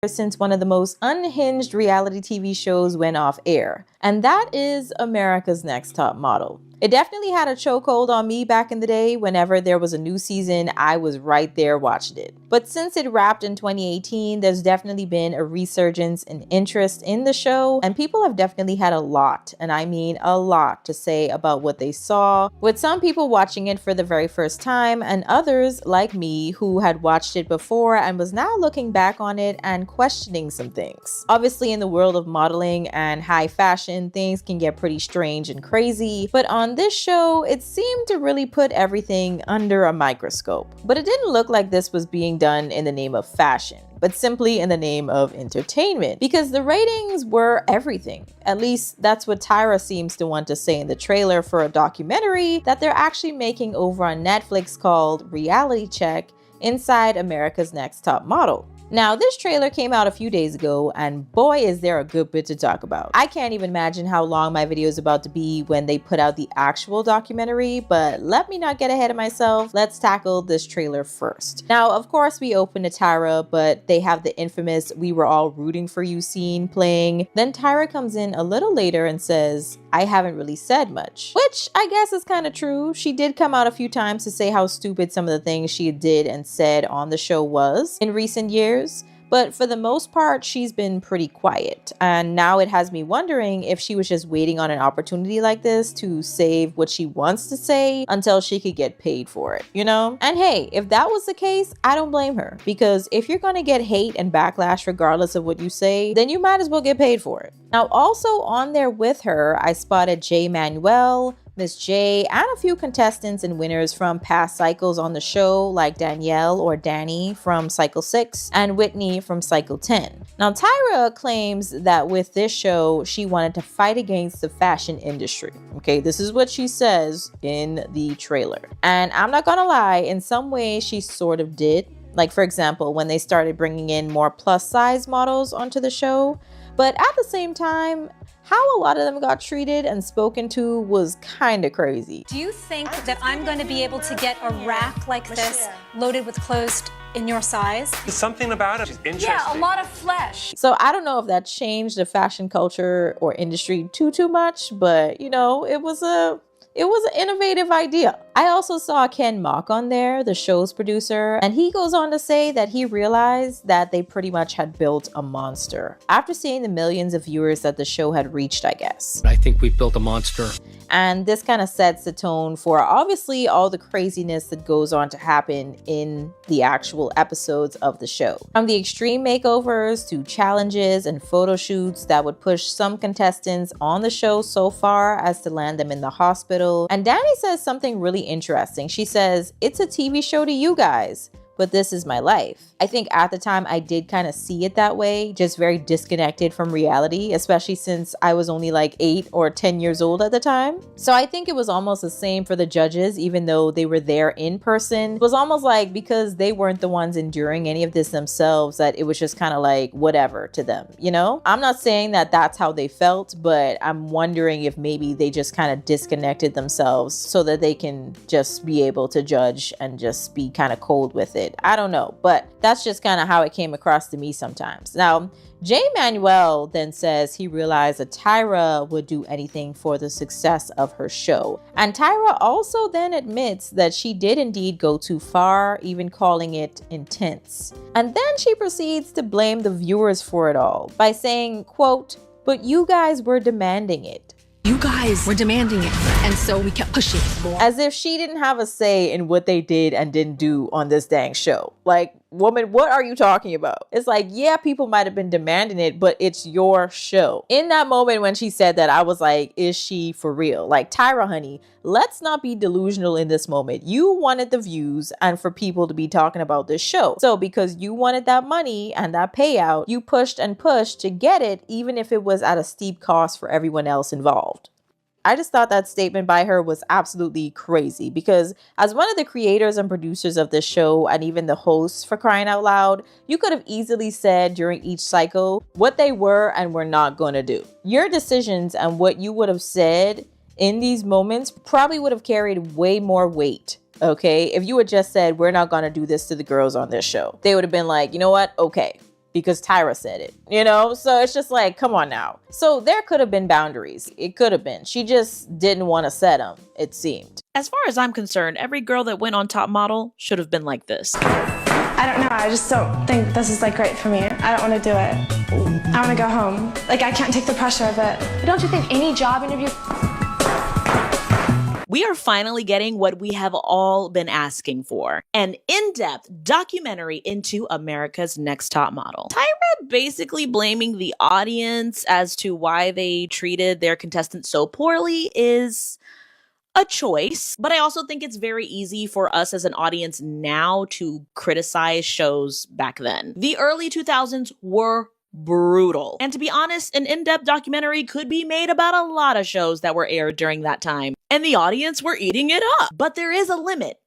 since one of the most unhinged reality TV shows went off air, and that is America's Next Top Model. It definitely had a chokehold on me back in the day. Whenever there was a new season, I was right there watching it. But since it wrapped in 2018, there's definitely been a resurgence in interest in the show, and people have definitely had a lot, and I mean a lot, to say about what they saw, with some people watching it for the very first time, and others, like me, who had watched it before and was now looking back on it and questioning some things. Obviously, in the world of modeling and high fashion, things can get pretty strange and crazy, but on this show, it seemed to really put everything under a microscope. But it didn't look like this was being done in the name of fashion, but simply in the name of entertainment, because the ratings were everything. At least that's what Tyra seems to want to say in the trailer for a documentary that they're actually making over on Netflix called Reality Check: Inside America's Next Top Model. Now, this trailer came out a few days ago, and boy is there a good bit to talk about. I can't even imagine how long my video is about to be when they put out the actual documentary, but let me not get ahead of myself. Let's tackle this trailer first. Now, of course, we open to Tyra, but they have the infamous "we were all rooting for you" scene playing. Then Tyra comes in a little later and says, "I haven't really said much," which I guess is kind of true. She did come out a few times to say how stupid some of the things she did and said on the show was in recent years. But for the most part, she's been pretty quiet. And now it has me wondering if she was just waiting on an opportunity like this to save what she wants to say until she could get paid for it, you know? And hey, if that was the case, I don't blame her. Because if you're gonna get hate and backlash regardless of what you say, then you might as well get paid for it. Now, also on there with her, I spotted Jay Manuel, Miss J, and a few contestants and winners from past cycles on the show, like Danielle or Danny from Cycle 6 and Whitney from Cycle 10. Now, Tyra claims that with this show, she wanted to fight against the fashion industry. Okay, this is what she says in the trailer. And I'm not gonna lie, in some ways she sort of did. Like, for example, when they started bringing in more plus size models onto the show. But at the same time, how a lot of them got treated and spoken to was kind of crazy. Do you think that I'm going to be able to get a rack like this loaded with clothes in your size? There's something about it. It's interesting. Yeah, a lot of flesh. So I don't know if that changed the fashion culture or industry too much, but you know, it was an innovative idea. I also saw Ken Mock on there, the show's producer, and he goes on to say that he realized that they pretty much had built a monster after seeing the millions of viewers that the show had reached, I guess. I think we've built a monster. And this kind of sets the tone for obviously all the craziness that goes on to happen in the actual episodes of the show. From the extreme makeovers to challenges and photo shoots that would push some contestants on the show so far as to land them in the hospital. And Danny says something really interesting. She says, "It's a TV show to you guys, but this is my life." I think at the time I did kind of see it that way, just very disconnected from reality, especially since I was only like 8 or 10 years old at the time. So I think it was almost the same for the judges, even though they were there in person. It was almost like because they weren't the ones enduring any of this themselves, that it was just kind of like whatever to them, you know? I'm not saying that that's how they felt, but I'm wondering if maybe they just kind of disconnected themselves so that they can just be able to judge and just be kind of cold with it. I don't know, but that's just kind of how it came across to me sometimes. Now, Jay Manuel then says he realized that Tyra would do anything for the success of her show. And Tyra also then admits that she did indeed go too far, even calling it intense. And then she proceeds to blame the viewers for it all by saying, quote, "But you guys were demanding it." You guys were demanding it, and so we kept pushing more. As if she didn't have a say in what they did and didn't do on this dang show. Like, woman, what are you talking about? It's like, yeah, people might have been demanding it, but it's your show. In that moment when she said that, I was like, is she for real? Like, Tyra, honey, let's not be delusional in this moment. You wanted the views and for people to be talking about this show. So because you wanted that money and that payout, you pushed and pushed to get it, even if it was at a steep cost for everyone else involved. I just thought that statement by her was absolutely crazy, because as one of the creators and producers of this show, and even the hosts, for crying out loud, you could have easily said during each cycle what they were and were not going to do. Your decisions and what you would have said in these moments probably would have carried way more weight. Okay, if you had just said, "We're not going to do this to the girls on this show," they would have been like, you know what? Okay. because Tyra said it, you know? So it's just like, come on now. So there could have been boundaries. It could have been. She just didn't want to set them, it seemed. As far as I'm concerned, every girl that went on Top Model should have been like this. I don't know, I just don't think this is like right for me. I don't want to do it. I want to go home. Like, I can't take the pressure of it. But don't you think any job interview... We are finally getting what we have all been asking for, an in-depth documentary into America's Next Top Model. Tyra basically blaming the audience as to why they treated their contestants so poorly is a choice, but I also think it's very easy for us as an audience now to criticize shows back then. The early 2000s were brutal. And to be honest, an in-depth documentary could be made about a lot of shows that were aired during that time, and the audience were eating it up. But there is a limit.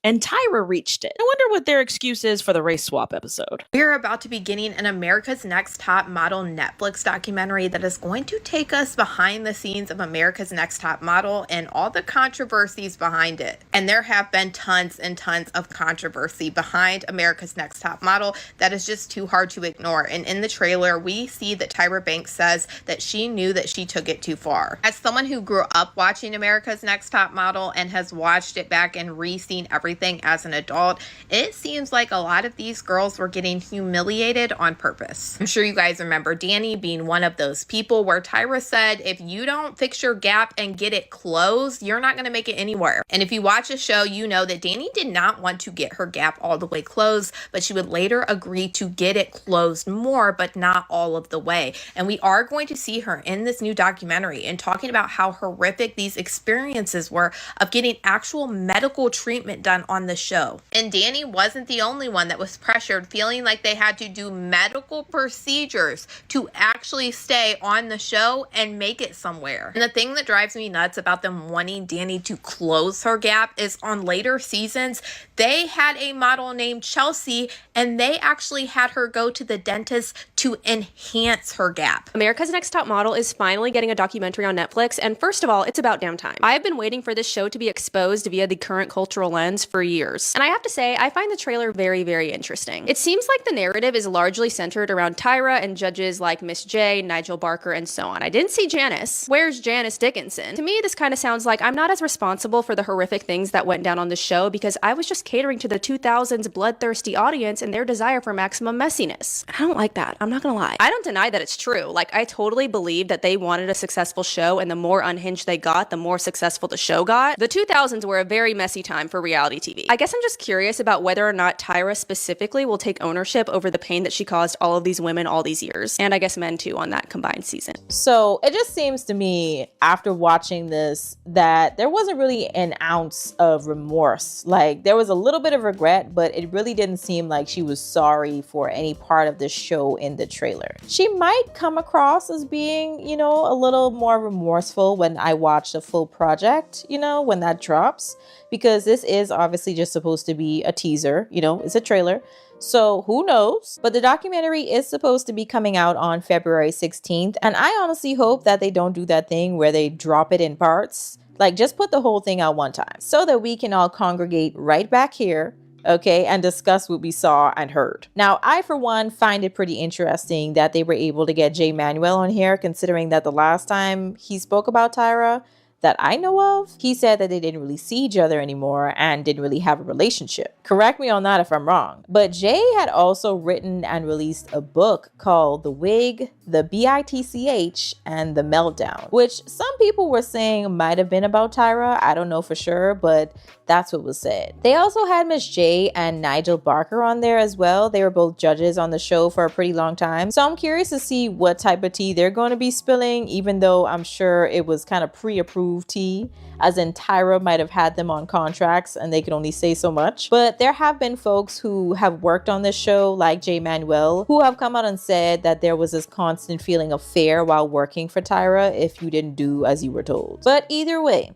And Tyra reached it. I wonder what their excuse is for the race swap episode. We're about to be getting an America's Next Top Model Netflix documentary that is going to take us behind the scenes of America's Next Top Model and all the controversies behind it. And there have been tons and tons of controversy behind America's Next Top Model that is just too hard to ignore. And in the trailer, we see that Tyra Banks says that she knew that she took it too far. As someone who grew up watching America's Next Top Model and has watched it back and re-seen everything as an adult, it seems like a lot of these girls were getting humiliated on purpose. I'm sure you guys remember Danny being one of those people where Tyra said, if you don't fix your gap and get it closed, you're not going to make it anywhere. And if you watch a show, you know that Danny did not want to get her gap all the way closed, but she would later agree to get it closed more, but not all of the way. And we are going to see her in this new documentary and talking about how horrific these experiences were of getting actual medical treatment done on the show. And Danny wasn't the only one that was pressured, feeling like they had to do medical procedures to actually stay on the show and make it somewhere. And the thing that drives me nuts about them wanting Danny to close her gap is on later seasons, they had a model named Chelsea and they actually had her go to the dentist to enhance her gap. America's Next Top Model is finally getting a documentary on Netflix, and first of all, it's about damn time. I have been waiting for this show to be exposed via the current cultural lens for years. And I have to say, I find the trailer very, very interesting. It seems like the narrative is largely centered around Tyra and judges like Miss J, Nigel Barker, and so on. I didn't see Janice. Where's Janice Dickinson? To me, this kind of sounds like I'm not as responsible for the horrific things that went down on the show because I was just catering to the 2000s bloodthirsty audience and their desire for maximum messiness. I don't like that. I'm not gonna lie. I don't deny that it's true. Like, I totally believe that they wanted a successful show, and the more unhinged they got, the more successful the show got. The 2000s were a very messy time for reality TV. I guess I'm just curious about whether or not Tyra specifically will take ownership over the pain that she caused all of these women all these years, and I guess men too on that combined season. So it just seems to me after watching this that there wasn't really an ounce of remorse. Like, there was a little bit of regret, but it really didn't seem like she was sorry for any part of the show in the trailer. She might come across as being, you know, a little more remorseful when I watch the full project, you know, when that drops, because this is obviously just supposed to be a teaser, you know, it's a trailer. So who knows? But the documentary is supposed to be coming out on February 16th. And I honestly hope that they don't do that thing where they drop it in parts. Like, just put the whole thing out one time so that we can all congregate right back here, okay, and discuss what we saw and heard. Now, I, for one, find it pretty interesting that they were able to get Jay Manuel on here, considering that the last time he spoke about Tyra, that I know of, he said that they didn't really see each other anymore and didn't really have a relationship. Correct me on that if I'm wrong. But Jay had also written and released a book called The Wig, The BITCH, and The Meltdown, which some people were saying might have been about Tyra. I don't know for sure, but that's what was said. They also had Miss J and Nigel Barker on there as well. They were both judges on the show for a pretty long time. So I'm curious to see what type of tea they're going to be spilling, even though I'm sure it was kind of pre-approved tea, as in Tyra might have had them on contracts and they could only say so much. But there have been folks who have worked on this show, like Jay Manuel, who have come out and said that there was this constant feeling of fear while working for Tyra if you didn't do as you were told. But either way,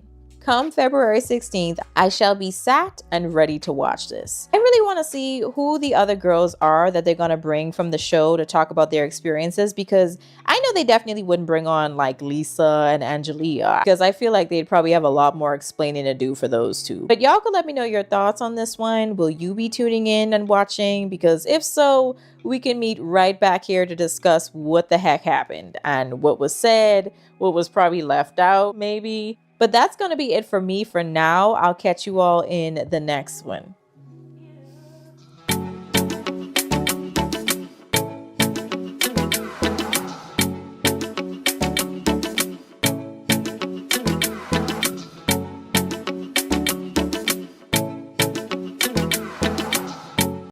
come February 16th, I shall be sat and ready to watch this. I really want to see who the other girls are that they're going to bring from the show to talk about their experiences, because I know they definitely wouldn't bring on like Lisa and Angelia, because I feel like they'd probably have a lot more explaining to do for those two. But y'all could let me know your thoughts on this one. Will you be tuning in and watching? Because if so, we can meet right back here to discuss what the heck happened and what was said, what was probably left out maybe. But that's going to be it for me for now. I'll catch you all in the next one.